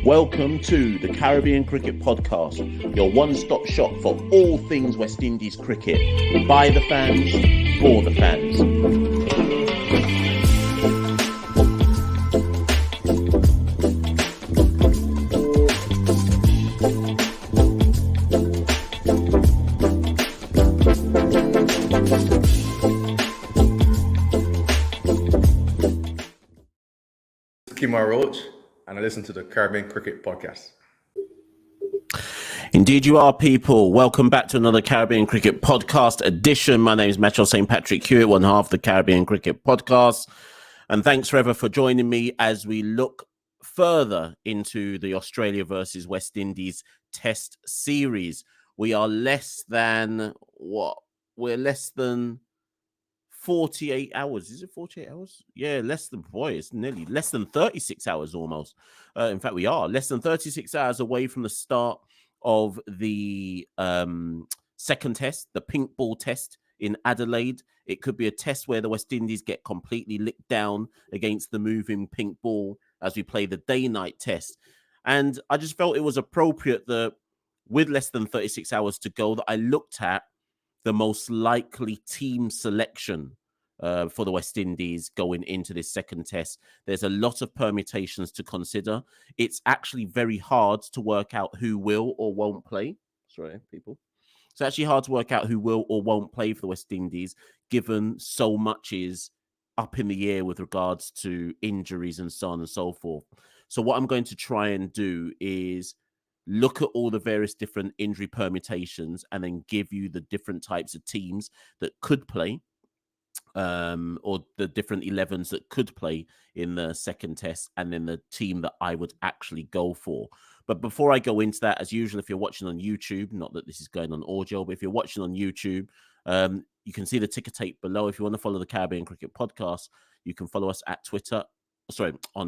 Welcome to the Caribbean Cricket Podcast, your one-stop shop for all things West Indies cricket. By the fans, for the fans. Kimar Roach, and I listen to the Caribbean Cricket Podcast. Indeed you are, people. Welcome back to another Caribbean Cricket Podcast edition. My name is Machel St. Patrick Hewitt, one half of the Caribbean Cricket Podcast. And thanks forever for joining me as we look further into the Australia versus West Indies Test Series. We are less than 48 hours. Is it 48 hours? Yeah, it's nearly less than 36 hours almost. In fact, we are less than 36 hours away from the start of the second test, the pink ball test in Adelaide. It could be a test where the West Indies get completely licked down against the moving pink ball as we play the day-night test. And I just felt it was appropriate that with less than 36 hours to go that I looked at the most likely team selection for the West Indies going into this second test. There's a lot of permutations to consider. It's actually very hard to work out who will or won't play. Sorry, people. It's actually hard to work out who will or won't play for the West Indies, given so much is up in the air with regards to injuries and so on and so forth. So what I'm going to try and do is look at all the various different injury permutations and then give you the different types of teams that could play or the different 11s that could play in the second test and then the team that I would actually go for. But before I go into that, as usual, if you're watching on YouTube, not that this is going on audio, but if you're watching on YouTube, you can see the ticker tape below. If you want to follow the Caribbean Cricket Podcast, you can follow us on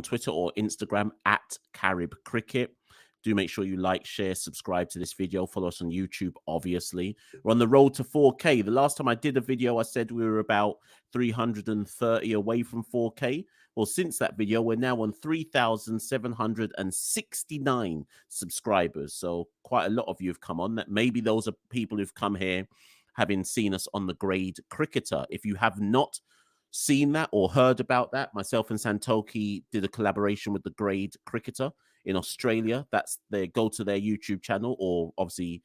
Twitter or Instagram at Carib Cricket. Do make sure you like, share, subscribe to this video. Follow us on YouTube, obviously. We're on the road to 4K. The last time I did a video, I said we were about 330 away from 4K. Well, since that video, we're now on 3,769 subscribers. So quite a lot of you have come on. That maybe those are people who've come here having seen us on the Grade Cricketer. If you have not seen that or heard about that, myself and Santoki did a collaboration with the Grade Cricketer in Australia. Go to their YouTube channel, or obviously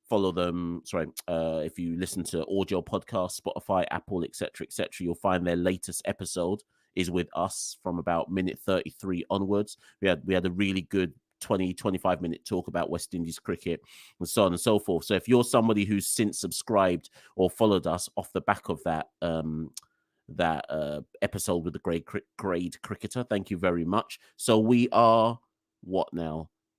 follow them. If you listen to audio podcasts, Spotify, Apple, etc., you'll find their latest episode is with us from about minute 33 onwards. We had a really good 20-25 minute talk about West Indies cricket and so on and so forth. So if you're somebody who's since subscribed or followed us off the back of that episode with the Grade Cricketer, thank you very much. So we are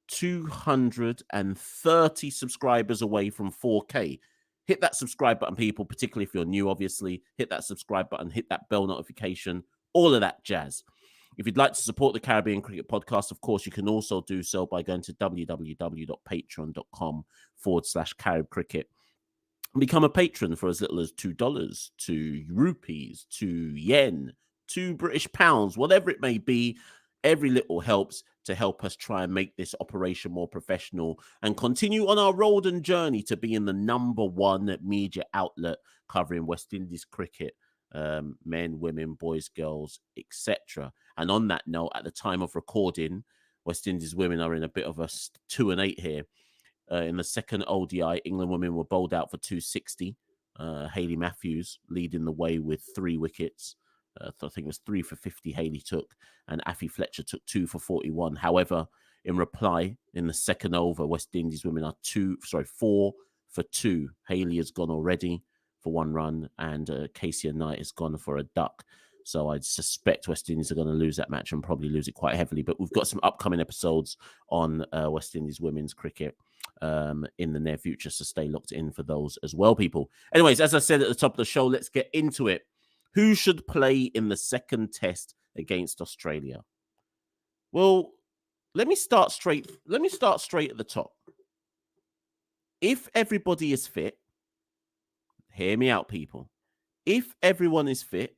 230 subscribers away from 4K. Hit that subscribe button, people, particularly if you're new, obviously. Hit that subscribe button, hit that bell notification, all of that jazz. If you'd like to support the Caribbean Cricket Podcast, of course, you can also do so by going to www.patreon.com/Carib Cricket. Become a patron for as little as $2, 2 rupees, 2 yen, 2 British pounds, whatever it may be. Every little helps to help us try and make this operation more professional and continue on our road and journey to being the #1 media outlet covering West Indies cricket, men, women, boys, girls, etc. And on that note, at the time of recording, West Indies women are in a bit of a 2-8 here. In the second ODI, England women were bowled out for 260. Hayley Matthews leading the way with 3 wickets. I think it was 3 for 50 Hayley took, and Affy Fletcher took 2 for 41. However, in reply, in the second over, West Indies women are 4 for 2. Hayley has gone already for 1 run, and Casey Knight has gone for a duck. So I suspect West Indies are going to lose that match and probably lose it quite heavily. But we've got some upcoming episodes on West Indies women's cricket in the near future, so stay locked in for those as well, people. Anyways, as I said at the top of the show, let's get into it. Who should play in the second test against Australia? Well, let me start straight at the top. If everybody is fit, hear me out, people. If everyone is fit,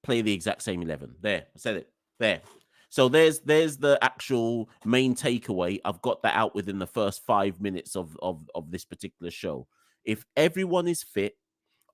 play the exact same 11. There, I said it. There. So there's the actual main takeaway. I've got that out within the first 5 minutes of this particular show. If everyone is fit,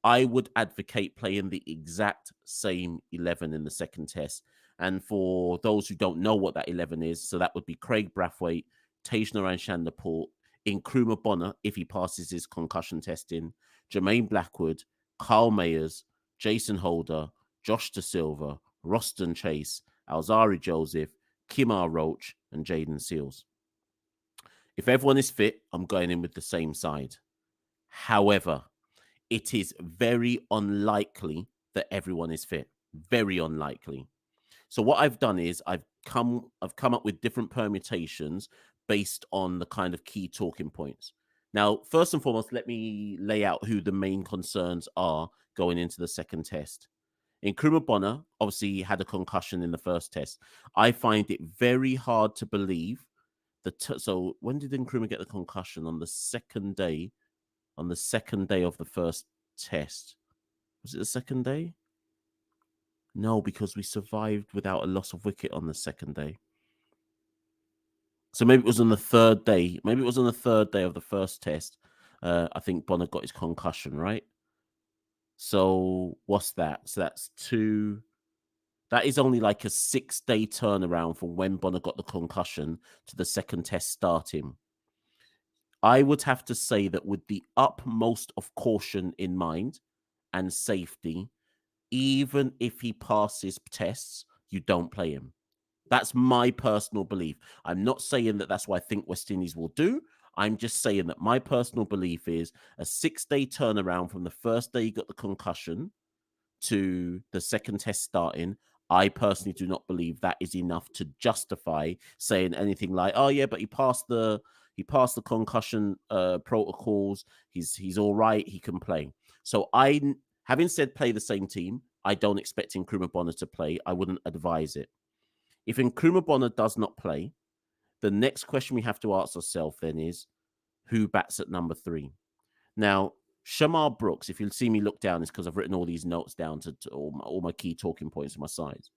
I would advocate playing the exact same 11 in the second test. And for those who don't know what that 11 is, so that would be Craig Brathwaite, Tage Naran-Chanderport, Nkrumah Bonner, if he passes his concussion testing, Jermaine Blackwood, Carl Mayers, Jason Holder, Josh Da Silva, Roston Chase, Alzari Joseph, Kimar Roach, and Jaden Seals. If everyone is fit, I'm going in with the same side. However, it is very unlikely that everyone is fit. Very unlikely. So what I've done is I've come up with different permutations based on the kind of key talking points. Now, first and foremost, let me lay out who the main concerns are going into the second test. Nkrumah Bonner obviously had a concussion in the first test. I find it very hard to believe that. So when did Nkrumah get the concussion? On the second day. On the second day of the first test. Was it the second day? No, because we survived without a loss of wicket on the second day. So maybe it was on the third day. Maybe it was on the third day of the first test. I think Bonner got his concussion, right? So what's that? So that's 2. That is only like a 6-day turnaround from when Bonner got the concussion to the second test starting. I would have to say that with the utmost of caution in mind and safety, even if he passes tests, you don't play him. That's my personal belief. I'm not saying that that's what I think West Indies will do. I'm just saying that my personal belief is a 6-day turnaround from the first day he got the concussion to the second test starting. I personally do not believe that is enough to justify saying anything like, "Oh yeah, but he passed the concussion protocols. He's all right. He can play." So having said play the same team, I don't expect Nkrumah Bonner to play. I wouldn't advise it. If Nkrumah Bonner does not play, the next question we have to ask ourselves then is, who bats at number 3? Now, Shamar Brooks, if you'll see me look down, it's because I've written all these notes down to all my key talking points on my sides.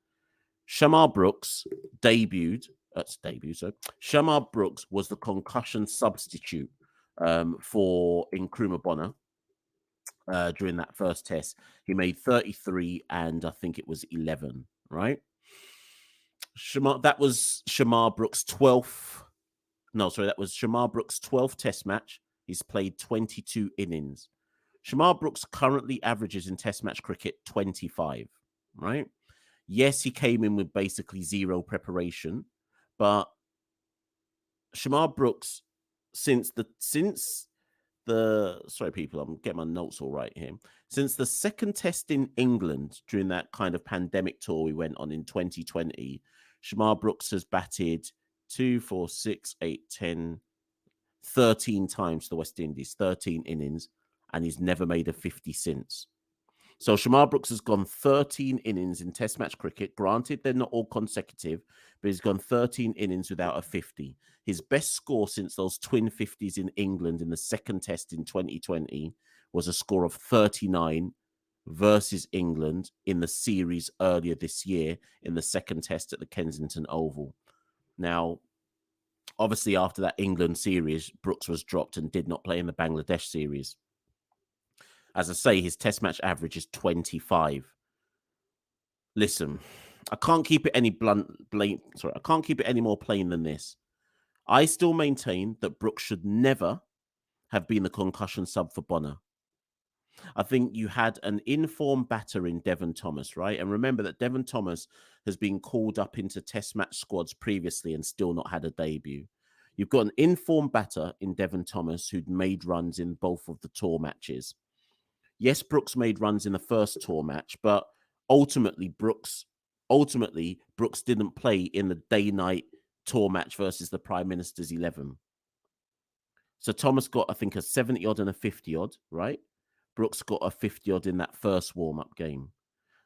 Shamar Brooks debuted. So Shamar Brooks was the concussion substitute for Nkrumah Bonner during that first test. He made 33 and I think it was 11, right? That was Shamar Brooks' 12th. No, sorry, that was Shamar Brooks' 12th test match. He's played 22 innings. Shamar Brooks currently averages in test match cricket 25, right? Yes, he came in with basically zero preparation, but Shamar Brooks, since the sorry people, I'm getting my notes all right here. Since the second test in England during that kind of pandemic tour we went on in 2020, Shamar Brooks has batted 2, 4, 6, 8, 10, 13 times to the West Indies, 13 innings, and he's never made a 50 since. So Shamar Brooks has gone 13 innings in test match cricket. Granted, they're not all consecutive, but he's gone 13 innings without a 50. His best score since those twin 50s in England in the second test in 2020 was a score of 39 versus England in the series earlier this year in the second test at the Kensington Oval. Now, obviously, after that England series, Brooks was dropped and did not play in the Bangladesh series. As I say, his test match average is 25. Listen, I can't keep it any I can't keep it any more plain than this. I still maintain that Brooks should never have been the concussion sub for Bonner. I think you had an informed batter in Devon Thomas, right? And remember that Devon Thomas has been called up into test match squads previously and still not had a debut. You've got an informed batter in Devon Thomas who'd made runs in both of the tour matches. Yes, Brooks made runs in the first tour match, but ultimately Brooks didn't play in the day-night tour match versus the Prime Minister's 11. So Thomas got, I think, a 70-odd and a 50-odd, right? Brooks got a 50-odd in that first warm-up game.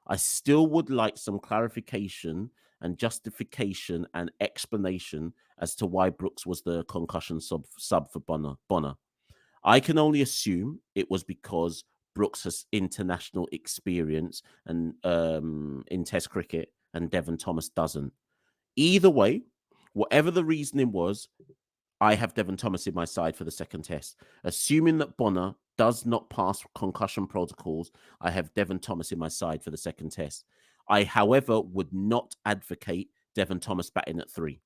I still would like some clarification and justification and explanation as to why Brooks was the concussion sub for Bonner. I can only assume it was because Brooks has international experience and in Test cricket, and Devon Thomas doesn't. Either way, whatever the reasoning was, I have Devon Thomas in my side for the second test. Assuming that Bonner does not pass concussion protocols, I have Devon Thomas in my side for the second test. I, however, would not advocate Devon Thomas batting at 3.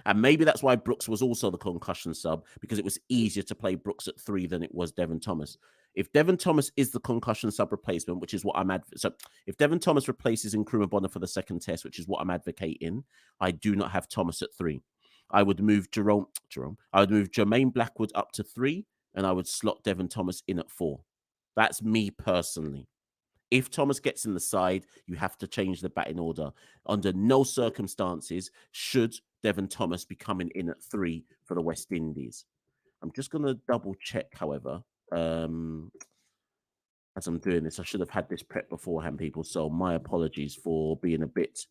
And maybe that's why Brooks was also the concussion sub, because it was easier to play Brooks at 3 than it was Devon Thomas. If Devon Thomas is the concussion sub replacement, which is what I'm so if Devon Thomas replaces Nkrumah Bonner for the second test, which is what I'm advocating, I do not have Thomas at 3. I would move Jerome. I would move Jermaine Blackwood up to 3, and I would slot Devon Thomas in at 4. That's me personally. If Thomas gets in the side, you have to change the batting order. Under no circumstances should Devon Thomas be coming in at 3 for the West Indies. I'm just going to double check, however, as I'm doing this. I should have had this prep beforehand, people. So my apologies for being a bit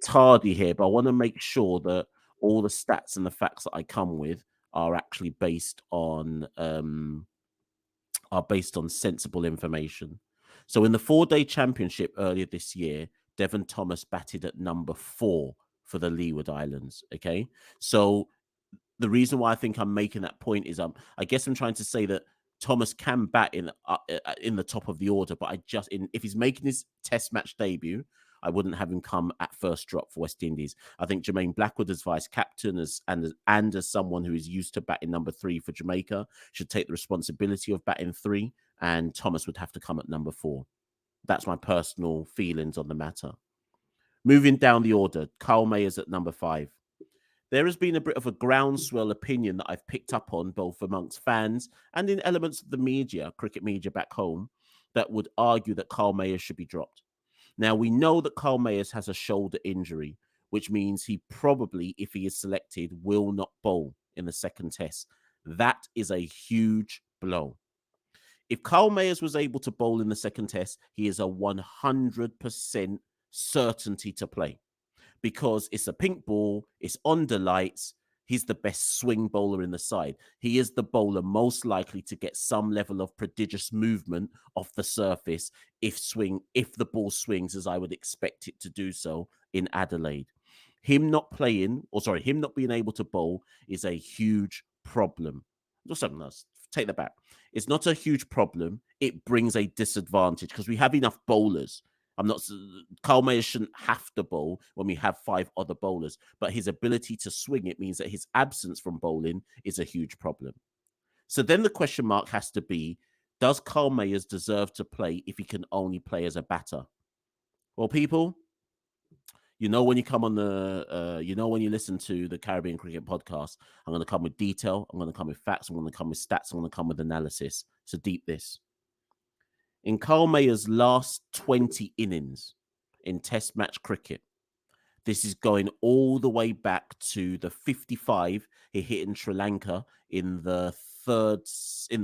tardy here, but I want to make sure that all the stats and the facts that I come with are actually based on sensible information. So in the 4-day championship earlier this year, Devon Thomas batted at number 4 for the Leeward Islands. Okay, so the reason why I think I'm making that point is I guess I'm trying to say that Thomas can bat in the top of the order, but if he's making his Test match debut, I wouldn't have him come at first drop for West Indies. I think Jermaine Blackwood as vice captain and as someone who is used to batting number 3 for Jamaica should take the responsibility of batting 3, and Thomas would have to come at number 4. That's my personal feelings on the matter. Moving down the order, Kyle Mayers at number 5. There has been a bit of a groundswell opinion that I've picked up on both amongst fans and in elements of the media, cricket media back home, that would argue that Kyle Mayers should be dropped. Now, we know that Kyle Mayers has a shoulder injury, which means he probably, if he is selected, will not bowl in the second test. That is a huge blow. If Kyle Mayers was able to bowl in the second test, he is a 100% certainty to play, because it's a pink ball, it's under lights. He's the best swing bowler in the side. He is the bowler most likely to get some level of prodigious movement off the surface if the ball swings as I would expect it to do so in Adelaide. Him not being able to bowl is a huge problem. Take that back. It's not a huge problem. It brings a disadvantage because we have enough bowlers. Kyle Mayers shouldn't have to bowl when we have 5 other bowlers, but his ability to swing it means that his absence from bowling is a huge problem. So then the question mark has to be, does Kyle Mayers deserve to play if he can only play as a batter? Well, people, when you come on when you listen to the Caribbean Cricket Podcast, I'm going to come with detail, I'm going to come with facts, I'm going to come with stats, I'm going to come with analysis. So deep this. In Kyle Mayers' last 20 innings in Test match cricket, this is going all the way back to the 55 he hit in Sri Lanka in the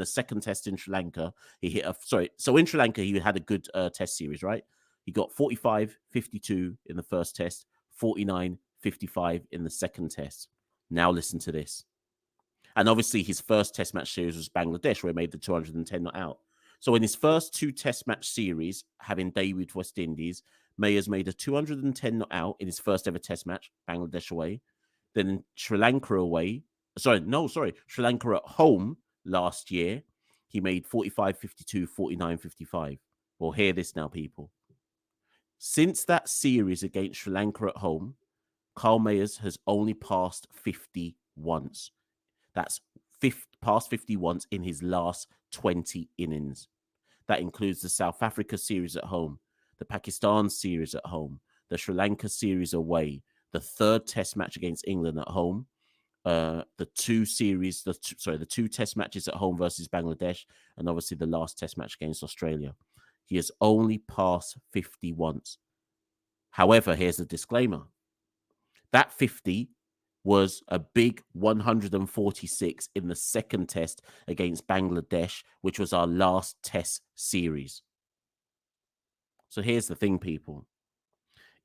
second test in Sri Lanka. So in Sri Lanka, he had a good test series, right? He got 45, 52 in the first test, 49, 55 in the second test. Now listen to this. And obviously his first test match series was Bangladesh, where he made the 210 not out. So in his first 2 test match series, having debuted for West Indies, Mayers made a 210 not out in his first ever test match, Bangladesh away. Then in Sri Lanka at home last year, he made 45, 52, 49, 55. Well, hear this now, people. Since that series against Sri Lanka at home, Kyle Mayers has only passed 50 once. That's past 50 once in his last 20 innings. That includes the South Africa series at home, the Pakistan series at home, the Sri Lanka series away, the 3rd test match against England at home, the 2 test matches at home versus Bangladesh, and obviously the last test match against Australia. He has only passed 50 once. However, here's a disclaimer. That 50 was a big 146 in the second test against Bangladesh, which was our last test series. So here's the thing, people.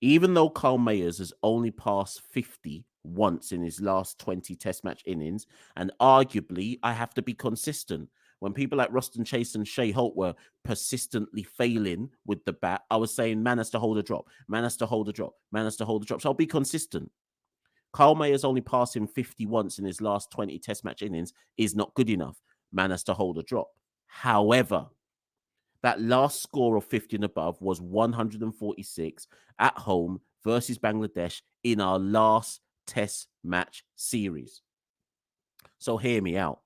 Even though Kyle Mayers has only passed 50 once in his last 20 test match innings, and arguably I have to be consistent, When people like Ruston Chase and Shea Holt were persistently failing with the bat, I was saying, man has to hold a drop, man has to hold a drop, man has to hold a drop. So I'll be consistent. Kyle Mayer's only passing 50 once in his last 20 test match innings is not good enough. Man has to hold a drop. However, that last score of 50 and above was 146 at home versus Bangladesh in our last test match series. So hear me out.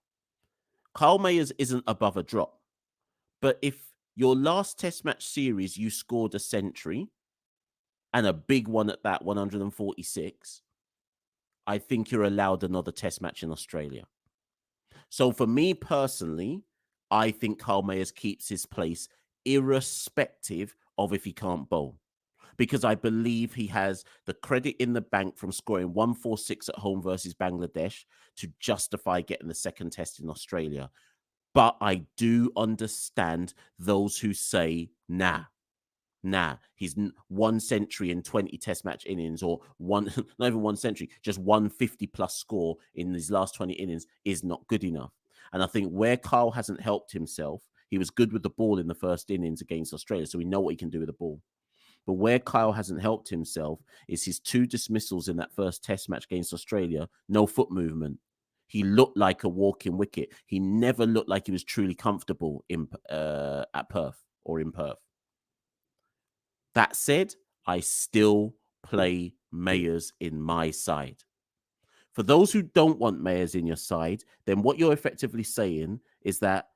Kyle Mayers isn't above a drop. But if your last test match series, you scored a century and a big one at that, 146, I think you're allowed another test match in Australia. So for me personally, I think Kyle Mayers keeps his place irrespective of if he can't bowl. Because I believe he has the credit in the bank from scoring 146 at home versus Bangladesh to justify getting the second test in Australia. But I do understand those who say, nah, he's 1 century in 20 test match innings, or one, not even 1 century, just 150 plus score in his last 20 innings is not good enough. And I think where Kyle hasn't helped himself, he was good with the ball in the first innings against Australia, so we know what he can do with the ball. But where Kyle hasn't helped himself is his 2 dismissals in that first test match against Australia, no foot movement. He looked like a walking wicket. He never looked like he was truly comfortable at Perth or in Perth. That said, I still play Mayers in my side. For those who don't want Mayers in your side, then what you're effectively saying is that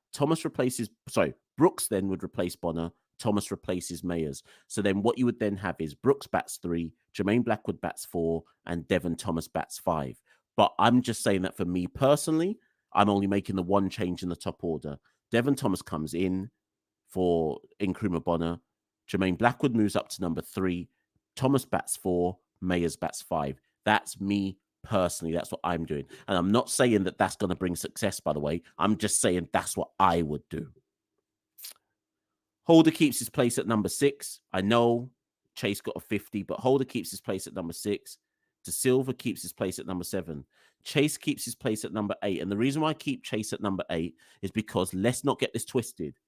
Brooks then would replace Bonner, Thomas replaces Mayers. So then what you would then have is Brooks bats 3, Jermaine Blackwood bats 4, and Devon Thomas bats 5. But I'm just saying that for me personally, I'm only making the one change in the top order. Devon Thomas comes in for Nkrumah Bonner. Jermaine Blackwood moves up to number 3. Thomas bats 4. Mayers bats 5. That's me personally. That's what I'm doing. And I'm not saying that that's going to bring success, by the way. I'm just saying that's what I would do. Holder keeps his place at number 6. I know Chase got a 50, but Holder keeps his place at number 6. De Silva keeps his place at number 7. Chase keeps his place at number 8. And the reason why I keep Chase at number 8 is because let's not get this twisted.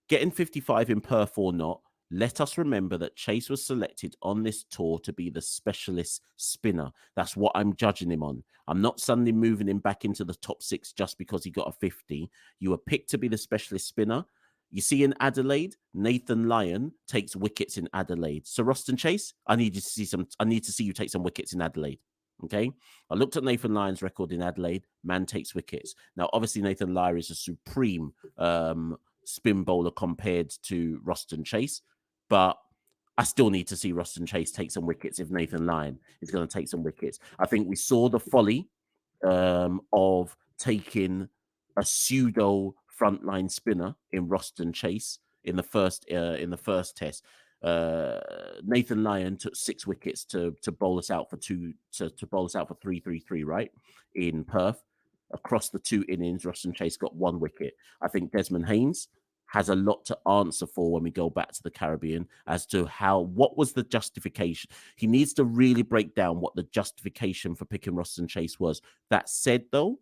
Getting 55 in Perth or not, let us remember that Chase was selected on this tour to be the specialist spinner. That's what I'm judging him on. I'm not suddenly moving him back into the top 6 just because he got a 50. You were picked to be the specialist spinner. You see in Adelaide, Nathan Lyon takes wickets in Adelaide. So Ruston Chase, I need to see you take some wickets in Adelaide. Okay. I looked at Nathan Lyon's record in Adelaide. Man takes wickets. Now, obviously, Nathan Lyon is a supreme spin bowler compared to Ruston Chase, but I still need to see Ruston Chase take some wickets if Nathan Lyon is going to take some wickets. I think we saw the folly of taking a pseudo frontline spinner in Ruston Chase in the first test. Nathan Lyon took 6 wickets to bowl us out for 3-3-3, right, in Perth. Across the 2 innings, Ruston Chase got 1 wicket. I think Desmond Haynes has a lot to answer for when we go back to the Caribbean as to what was the justification. He needs to really break down what the justification for picking Ruston Chase was. That said, though,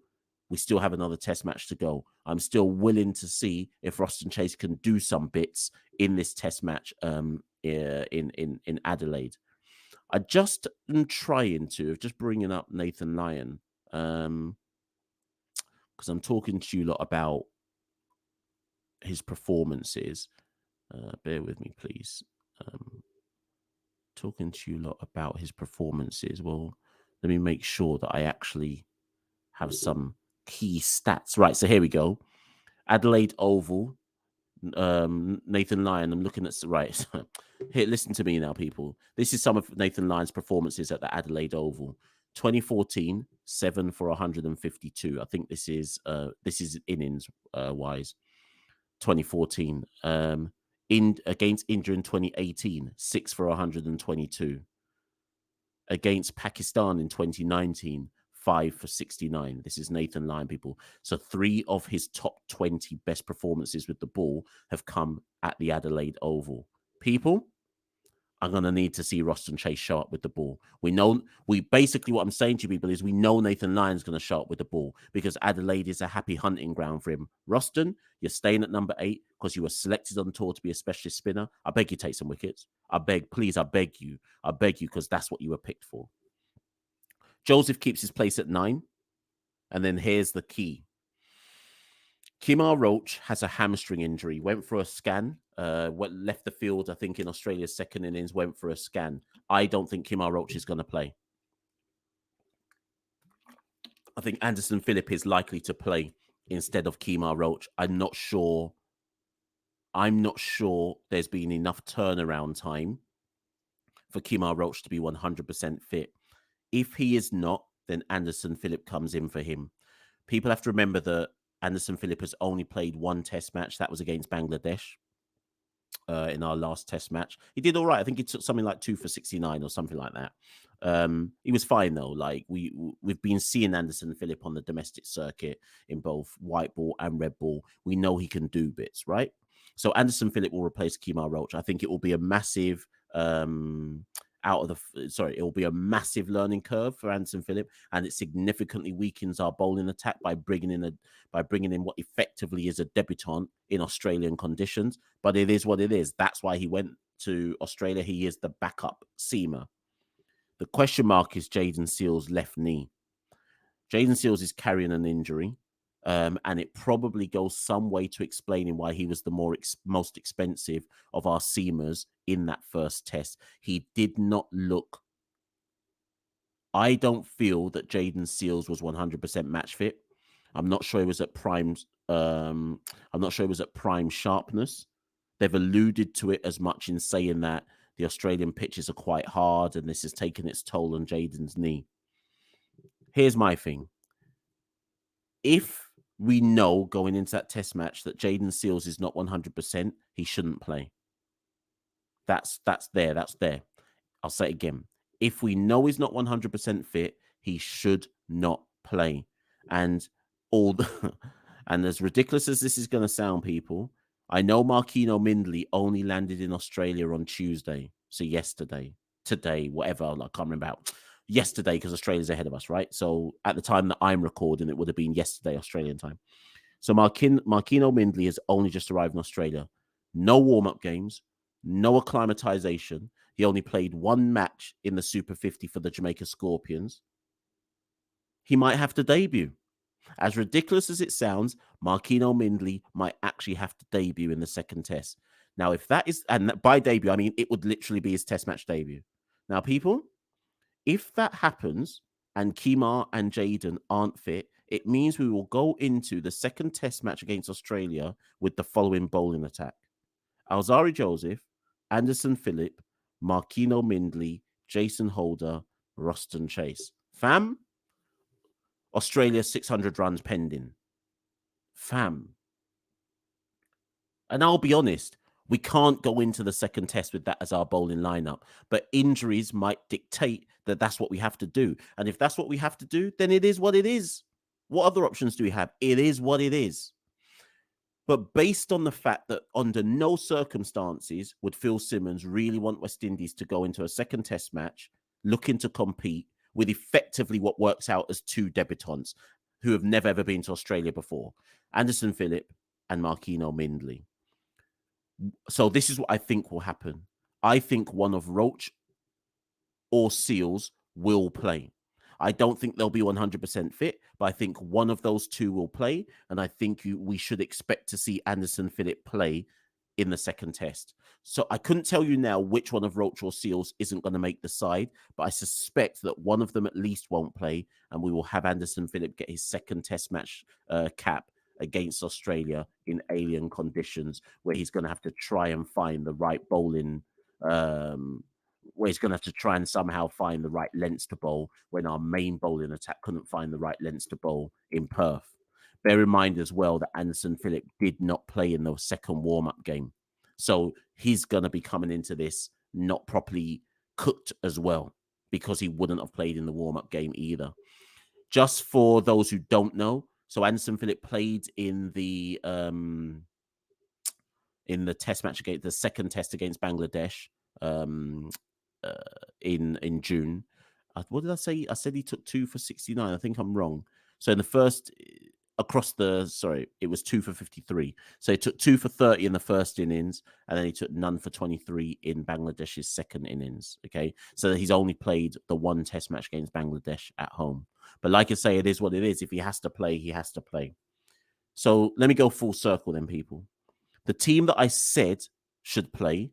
we still have another test match to go. I'm still willing to see if Ruston Chase can do some bits in this test match in Adelaide. I just am trying to bringing up Nathan Lyon because I'm talking to you a lot about his performances. Bear with me, please. Talking to you a lot about his performances. Well, let me make sure that I actually have some key stats. Right, so here we go. Adelaide Oval, Nathan Lyon. I'm looking at right here. Listen to me now, people. This is some of Nathan Lyon's performances at the Adelaide Oval. 2014, 7 for 152. I think this is innings wise. 2014. Against India in 2018, 6 for 122. Against Pakistan in 2019, 5 for 69. This is Nathan Lyon, people. So 3 of his top 20 best performances with the ball have come at the Adelaide Oval. People, I'm going to need to see Roston Chase show up with the ball. We basically, what I'm saying to you people is we know Nathan Lyon's going to show up with the ball because Adelaide is a happy hunting ground for him. Roston, you're staying at number 8 because you were selected on tour to be a specialist spinner. I beg you, take some wickets. I beg you, because that's what you were picked for. Joseph keeps his place at 9. And then here's the key. Kemar Roach has a hamstring injury, went for a scan, left the field, I think, in Australia's second innings, went for a scan. I don't think Kemar Roach is going to play. I think Anderson Phillip is likely to play instead of Kemar Roach. I'm not sure there's been enough turnaround time for Kemar Roach to be 100% fit. If he is not, then Anderson Phillip comes in for him. People have to remember that Anderson Phillip has only played 1 test match. That was against Bangladesh in our last test match. He did all right. I think he took something like 2 for 69 or something like that. He was fine, though. Like we've been seeing Anderson Phillip on the domestic circuit in both white ball and red ball. We know he can do bits, right? So Anderson Phillip will replace Kemar Roach. I think it will be a massive it will be a massive learning curve for Anderson Phillip, and it significantly weakens our bowling attack by bringing in what effectively is a debutant in Australian conditions. But it is what it is. That's why he went to Australia. He is the backup seamer. The question mark is Jayden Seales' left knee. Jayden Seales is carrying an injury, and it probably goes some way to explaining why he was the most expensive of our seamers in that first test. He did not look. I don't feel that Jayden Seales was 100% match fit. I'm not sure he was at prime. I'm not sure he was at prime sharpness. They've alluded to it as much in saying that the Australian pitches are quite hard and this has taken its toll on Jayden's knee. Here's my thing. If we know going into that test match that Jayden Seales is not 100%, he shouldn't play. That's there. I'll say it again. If we know he's not 100% fit, he should not play. And and as ridiculous as this is going to sound, people, I know Marquino Mindley only landed in Australia on Tuesday. So yesterday, today, whatever, I can't remember out. Yesterday, because Australia's ahead of us, right? So at the time that I'm recording, it would have been yesterday, Australian time. So Marquino Mindley has only just arrived in Australia. No warm-up games, no acclimatization. He only played 1 match in the Super 50 for the Jamaica Scorpions. He might have to debut. As ridiculous as it sounds, Marquino Mindley might actually have to debut in the second test. Now, if that is, and by debut, I mean it would literally be his test match debut. Now, people, if that happens and Kemar and Jayden aren't fit, it means we will go into the second test match against Australia with the following bowling attack. Alzari Joseph, Anderson Phillip, Marquino Mindley, Jason Holder, Roston Chase. Fam, Australia 600 runs pending. Fam. And I'll be honest, we can't go into the second test with that as our bowling lineup. But injuries might dictate that that's what we have to do. And if that's what we have to do, then it is what it is. What other options do we have? It is what it is. But based on the fact that under no circumstances would Phil Simmons really want West Indies to go into a second test match, looking to compete with effectively what works out as 2 debutants who have never ever been to Australia before, Anderson Phillip and Marquino Mindley. So this is what I think will happen. I think one of Roach or Seales will play. I don't think they'll be 100% fit, but I think one of those 2 will play. And I think we should expect to see Anderson Phillip play in the second test. So I couldn't tell you now which one of Roach or Seales isn't going to make the side, but I suspect that one of them at least won't play. And we will have Anderson Phillip get his second test match cap against Australia in alien conditions, where he's going to have to try and find the right bowling where he's going to have to try and somehow find the right lengths to bowl when our main bowling attack couldn't find the right lengths to bowl in Perth. Bear in mind as well that Anderson Phillip did not play in the second warm-up game. So he's going to be coming into this not properly cooked as well, because he wouldn't have played in the warm-up game either. Just for those who don't know, so Anderson Phillip played in the test match against the second test against Bangladesh in June. What did I say? I said he took 2 for 69. I think I'm wrong. So in the first it was 2 for 53. So he took 2 for 30 in the first innings, and then he took none for 23 in Bangladesh's second innings. Okay, so he's only played the one test match against Bangladesh at home. But like I say, it is what it is. If he has to play, he has to play. So let me go full circle then, people. The team that I said should play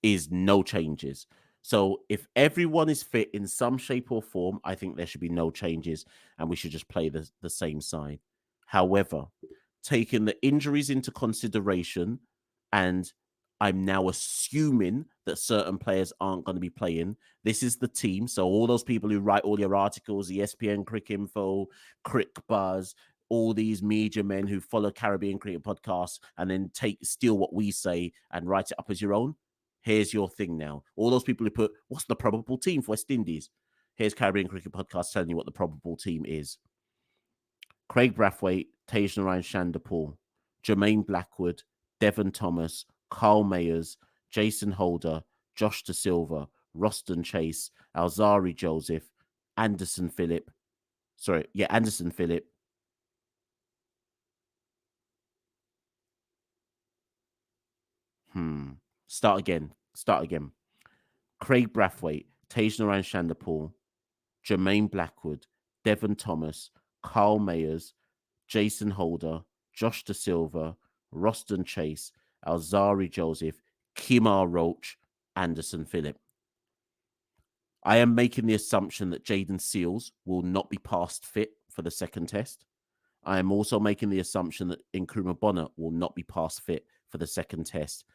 is no changes. So if everyone is fit in some shape or form, I think there should be no changes and we should just play the same side. However, taking the injuries into consideration, and I'm now assuming that certain players aren't going to be playing, this is the team. So all those people who write all your articles, ESPN, Cricinfo, Crick Buzz, all these media men who follow Caribbean Cricket Podcasts and then steal what we say and write it up as your own. Here's your thing now. All those people who put, what's the probable team for West Indies? Here's Caribbean Cricket Podcast telling you what the probable team is. Craig Brathwaite, Tagenarine Chanderpaul, Jermaine Blackwood, Devon Thomas, Carl Mayers, Jason Holder, Josh De Silva, Roston Chase, Alzari Joseph, Anderson Phillip. Start again. Craig Brathwaite, Tagenarine Chanderpaul, Jermaine Blackwood, Devon Thomas, Carl Mayers, Jason Holder, Josh De Silva, Roston Chase, Alzari Joseph, Kemar Roach, Anderson Phillip. I am making the assumption that Jaden Seals will not be past fit for the second test. I am also making the assumption that Nkrumah Bonner will not be past fit for the second test.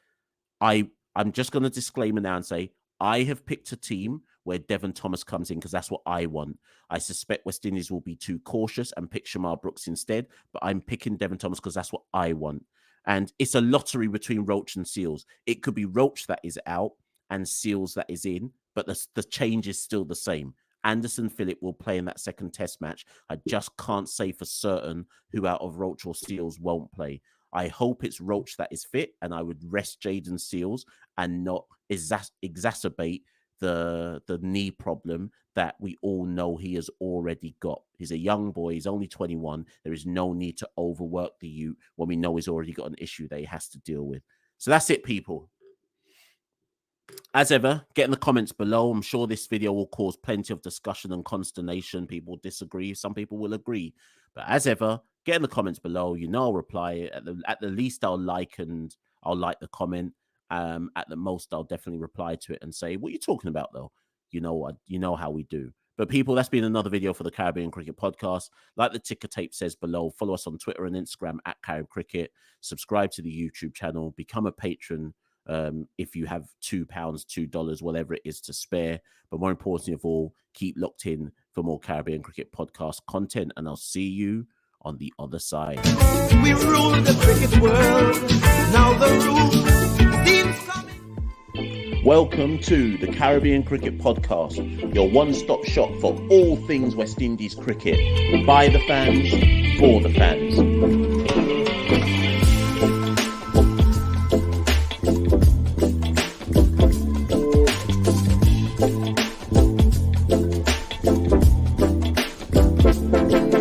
I'm just going to disclaimer now and say I have picked a team where Devon Thomas comes in because that's what I want. I suspect West Indies will be too cautious and pick Shamar Brooks instead, but I'm picking Devon Thomas because that's what I want. And it's a lottery between Roach and Seals. It could be Roach that is out and Seals that is in, but the change is still the same. Anderson Phillip will play in that second test match. I just can't say for certain who out of Roach or Seals won't play. I hope it's Roach that is fit, and I would rest Jaden Seals and not exacerbate the knee problem that we all know he has already got. He's a young boy. He's only 21. There is no need to overwork the youth when we know he's already got an issue that he has to deal with. So that's it, people. As ever, get in the comments below. I'm sure this video will cause plenty of discussion and consternation. People disagree. Some people will agree. But as ever, get in the comments below. I'll reply. At the least, I'll like the comment. At the most, I'll definitely reply to it and say, what are you talking about, though? You know how we do. But people, that's been another video for the Caribbean Cricket Podcast. Like the ticker tape says below, follow us on Twitter and Instagram at Carib Cricket. Subscribe to the YouTube channel. Become a patron if you have £2, $2, whatever it is to spare. But more importantly of all, keep locked in for more Caribbean Cricket Podcast content. And I'll see you on the other side. We rule the cricket world. Now the rule seems coming. Welcome to the Caribbean Cricket Podcast, your one-stop shop for all things West Indies cricket. By the fans, for the fans.